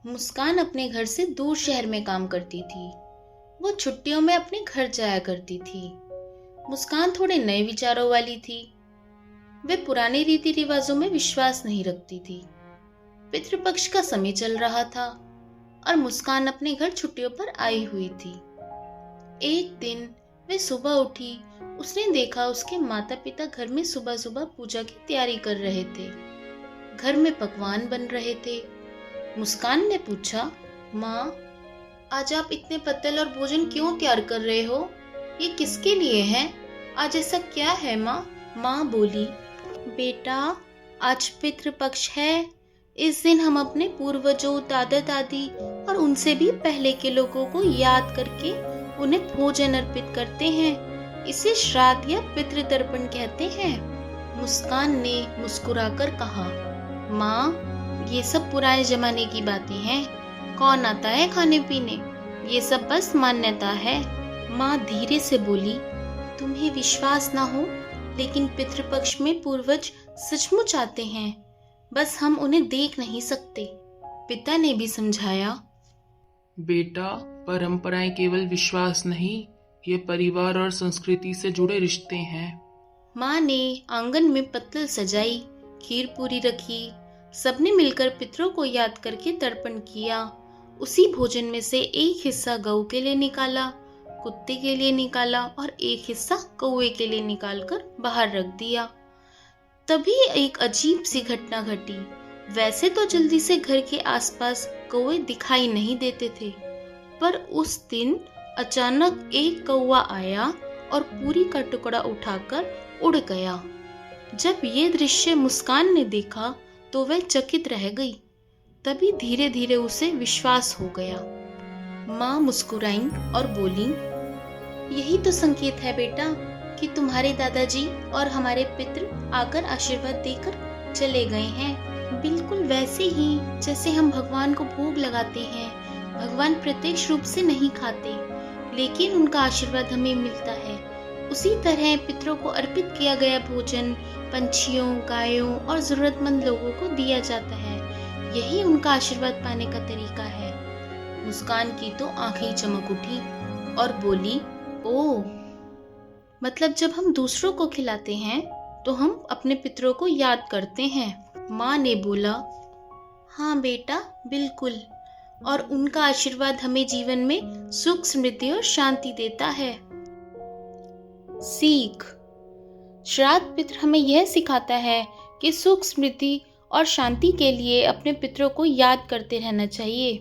मुस्कान अपने घर से दूर शहर में काम करती थी। वो छुट्टियों में अपने घर जाया करती थी। मुस्कान थोड़े नए विचारों वाली थी। वे पुराने रीति रिवाजों में विश्वास नहीं रखती थी। पितृपक्ष का समय चल रहा था और मुस्कान अपने घर छुट्टियों पर आई हुई थी। एक दिन वे सुबह उठी। उसने देखा उसके माता पिता घर में सुबह सुबह पूजा की तैयारी कर रहे थे। घर में पकवान बन रहे थे। मुस्कान ने पूछा, माँ, आज आप इतने पत्तल और भोजन क्यों तैयार कर रहे हो? ये किसके लिए है? आज ऐसा क्या है माँ? माँ बोली, बेटा, आज पितृपक्ष है। इस दिन हम अपने पूर्वजों, दादा दादी और उनसे भी पहले के लोगों को याद करके उन्हें भोजन अर्पित करते हैं। इसे श्राद्ध या पितृतर्पण कहते हैं। मुस्कान ने मुस्कुराकर कहा, माँ, ये सब पुराने जमाने की बातें हैं। कौन आता है खाने पीने? ये सब बस मान्यता है। माँ धीरे से बोली, तुम्हें विश्वास ना हो, लेकिन पितृपक्ष में पूर्वज सचमुच आते हैं, बस हम उन्हें देख नहीं सकते। पिता ने भी समझाया, बेटा, परंपराएं केवल विश्वास नहीं, ये परिवार और संस्कृति से जुड़े रिश्ते हैं। माँ ने आंगन में पत्तल सजाई, खीर पूरी रखी। सबने मिलकर पितरों को याद करके तर्पण किया। उसी भोजन में से एक हिस्सा गऊ के लिए निकाला, कुत्ते के लिए निकाला और एक हिस्सा कौवे के लिए निकालकर बाहर रख दिया। तभी एक अजीब सी घटना घटी। वैसे तो जल्दी से घर के आसपास कौवे दिखाई नहीं देते थे, पर उस दिन अचानक एक कौवा आया और पूरी का टुकड़ा उठाकर उड़ गया। जब ये दृश्य मुस्कान ने देखा तो वह चकित रह गई। तभी धीरे धीरे उसे विश्वास हो गया। माँ मुस्कुराई और बोली, यही तो संकेत है बेटा कि तुम्हारे दादाजी और हमारे पितृ आकर आशीर्वाद देकर चले गए हैं। बिल्कुल वैसे ही जैसे हम भगवान को भोग लगाते हैं। भगवान प्रत्यक्ष रूप से नहीं खाते, लेकिन उनका आशीर्वाद हमें मिलता है। उसी तरह पितरों को अर्पित किया गया भोजन पंछियों, गायों और जरूरतमंद लोगों को दिया जाता है। यही उनका आशीर्वाद पाने का तरीका है। मुस्कान की तो आंखें चमक उठी और बोली, ओह, मतलब जब हम दूसरों को खिलाते हैं तो हम अपने पितरों को याद करते हैं। माँ ने बोला, हाँ बेटा, बिल्कुल, और उनका आशीर्वाद हमें जीवन में सुख, समृद्धि और शांति देता है। सीख: श्राद्ध पितृ हमें यह सिखाता है कि सुख, समृद्धि और शांति के लिए अपने पितरों को याद करते रहना चाहिए।